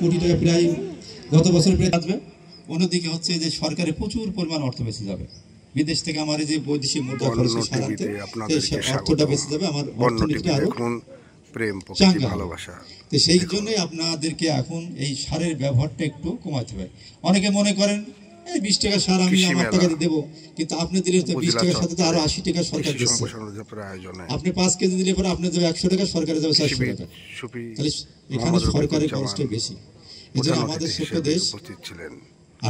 কোটি টাকা প্রায় গত বছর প্রায় আসবে। অন্যদিকে হচ্ছে যে সরকারে প্রচুর পরিমাণ অর্থ বেঁচে যাবে বিদেশ থেকে। আমার এই যে বৈদেশিক মুদ্রা খরচের সারাতে অর্থটা বেঁচে যাবে, আমার অর্থনীতিটা আরো ভালোবাসা। তো সেই জন্যই আপনাদেরকে এখন এই সারের ব্যবহারটা একটু কমাতে হবে। অনেকে মনে করেন এই 20 টাকা সার আমি আমার টাকা দিয়ে দেবো, কিন্তু আপনি দিলে তো 20 টাকার সাথে তো আরো 80 টাকা সরকার দিচ্ছে। আপনি 5 কেজি দিলে পরে আপনি যাবে 100 টাকা, সরকারে যাবে 400 টাকা। তাহলে এখানে সরকারের খরচটা বেশি। এই জন্য আমাদের ছোট্ট দেশ,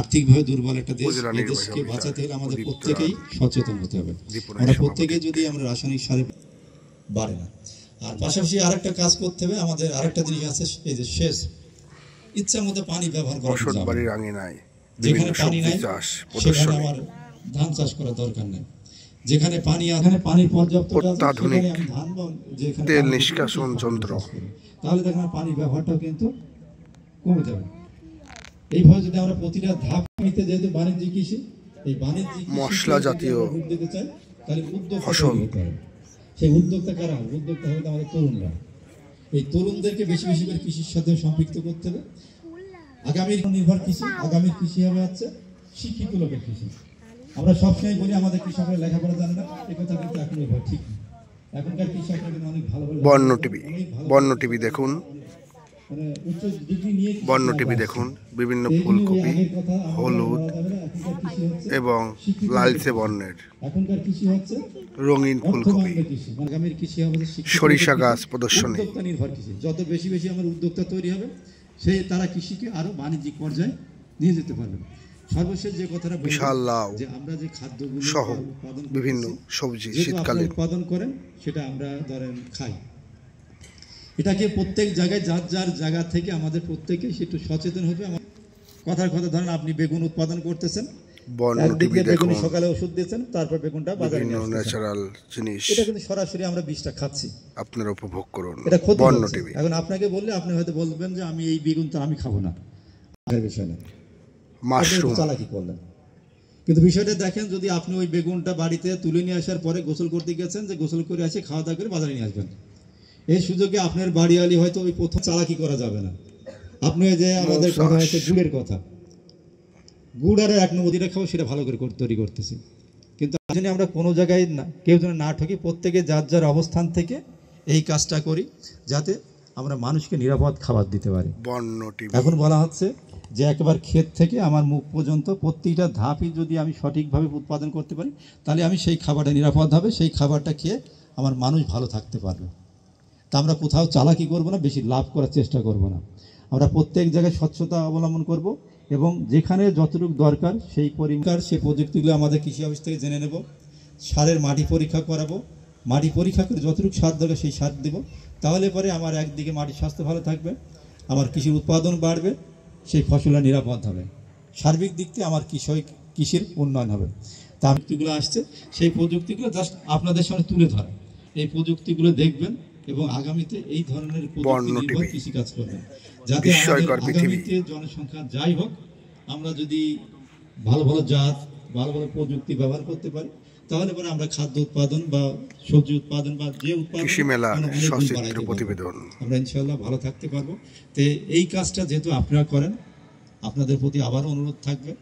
আর্থিকভাবে দুর্বল একটা দেশ, এই দেশকে বাঁচাতে হলে আমাদের প্রত্যেকেই সচেতন হতে হবে। আমরা প্রত্যেকেই যদি আমরা রাসায়নিক সারে বাড়ে না, আর পাশাপাশি আরেকটা কাজ করতে হবে। আমাদের আরেকটা জিনিস আছে, এই যে সেচ, ইচ্ছা মতো পানি ব্যবহার করা যাবে না। যেখানে পানি নাই সেখানে আমার ধান চাষ করার দরকার নেই। যেখানে পানি আছে, পানির পর্যাপ্ত সেখানে আমি ধান বা যেখানে তেল নিষ্কাশন যন্ত্র, তাহলে দেখেন পানি ব্যবহারটাও কিন্তু কমে যাবে। এইভাবে যদি আমরা প্রতিটা ধাপ নিতে, যেহেতু বাণিজ্যিক কৃষি, এই বাণিজ্যিক মশলা জাতীয় দিতে চাই, তাহলে উদ্যোগ ফসল হতে হবে। সেই উদ্যোক্তা কারা হবে? উদ্যোক্তা হবে আমাদের তরুণরা। এই তরুণদেরকে বেশি বেশি করে কৃষির সাথে সম্পৃক্ত করতে হবে। আগামীর নির্ভর কৃষি, আগামীর কৃষি হবে হচ্ছে শিক্ষিত লোকের কৃষি। আমরা সবসময় বলি আমাদের কৃষকরা লেখাপড়া জানে না, এই কথা কিন্তু এখন ঠিক না। এখনকার কৃষকরা কিন্তু অনেক ভালো ভালো বন্য টিভি দেখুন, বন্য টিভি দেখুন, বিভিন্ন ফুলকপি, হলুদ এবং লালচে বর্ণের রঙিন ফুলকপি, সরিষা গাছ প্রদর্শনী। নির্ভর কৃষি যত বেশি বেশি আমার উদ্যোক্তা তৈরি হবে, সেই তারা কৃষিকে আরো বাণিজ্যিক পর্যায়ে নিয়ে যেতে পারবে। সর্বশেষ যে কথাটা বিশাল লাউ যে আমরা যে খাদ্যগুলো সহ বিভিন্ন সবজি শীতকালে উৎপাদন করেন, সেটা আমরা ধরেন খাই। এটাকে প্রত্যেক জায়গায় যার যার জায়গা থেকে আমাদের প্রত্যেকে একটু সচেতন হবে। আমার কথার কথা ধরেন আপনি বেগুন উৎপাদন করতেছেন, একদিকে বেগুন সকালে ওষুধ দিয়েছেন, তারপর বেগুনটা বাজারে নিয়ে আসছেন, ন্যাচারাল জিনিস, এটা কিন্তু সরাসরি আমরা বীজটা খাচ্ছি, আপনারা উপভোগ করুন। এটা বন্য টিভি। এখন আপনাকে বললে আপনি হয়তো বলবেন যে আমি এই বেগুন তো আমি খাবো না, আগের বিষয় না, মাশরুম চালাকি করলেন। কিন্তু বিষয়টা দেখেন, যদি আপনি ওই বেগুনটা বাড়িতে তুলে নিয়ে আসার পরে গোসল করতে গেছেন, যে গোসল করে আসে খাওয়া দাওয়া করে বাজারে নিয়ে আসবেন, এই সুযোগে আপনার বাড়িওয়ালি হয়তো ওই প্রথম চালাকি করা যাবে না। আপনি যে আমাদের কথা হচ্ছে গুড়ের কথা, গুড় আর 1 নম্বর যেটা খাবো সেটা ভালো করে তৈরি করতেছি। কিন্তু আমরা কোনো জায়গায় না, কেউ যেন না ঠকি, প্রত্যেকে যার যার অবস্থান থেকে এই কাজটা করি, যাতে আমরা মানুষকে নিরাপদ খাবার দিতে পারি। এখন বলা হচ্ছে যে একেবারে ক্ষেত থেকে আমার মুখ পর্যন্ত প্রত্যেকটা ধাপই যদি আমি সঠিকভাবে উৎপাদন করতে পারি, তাহলে আমি সেই খাবারটা নিরাপদ হবে, সেই খাবারটা খেয়ে আমার মানুষ ভালো থাকতে পারবে। তা আমরা কোথাও চালাকি করব না, বেশি লাভ করার চেষ্টা করব না। আমরা প্রত্যেক জায়গায় স্বচ্ছতা অবলম্বন করব, এবং যেখানে যতটুকু দরকার সেই পরিমাণ সেই প্রযুক্তিগুলো আমাদের কৃষি অফিস থেকে জেনে নেব। সারের মাটি পরীক্ষা করাবো, মাটি পরীক্ষা করে যতটুকু সার দরকার সেই সার দেব। তাহলে পরে আমার একদিকে মাটির স্বাস্থ্য ভালো থাকবে, আমার কৃষির উৎপাদন বাড়বে, সেই ফসলটা নিরাপদ হবে, সার্বিক দিক থেকে আমার কৃষির উন্নয়ন হবে। তা প্রযুক্তিগুলো আসছে, সেই প্রযুক্তিগুলো জাস্ট আপনাদের সামনে তুলে ধরা। এই প্রযুক্তিগুলো দেখবেন এবং আগামীতে এই ধরনের কৃষি কাজ করবেন, যাতে আগামীতে জনসংখ্যা যাই হোক, আমরা যদি ভালো ভালো জাত, ভালো ভালো প্রযুক্তি ব্যবহার করতে পারি, তাহলে পরে আমরা খাদ্য উৎপাদন বা সবজি উৎপাদন বা যে উৎপাদন আমরা ইনশাআল্লাহ ভালো থাকতে পারবো। তো এই কাজটা যেহেতু আপনারা করেন, আপনাদের প্রতি আবারও অনুরোধ থাকবে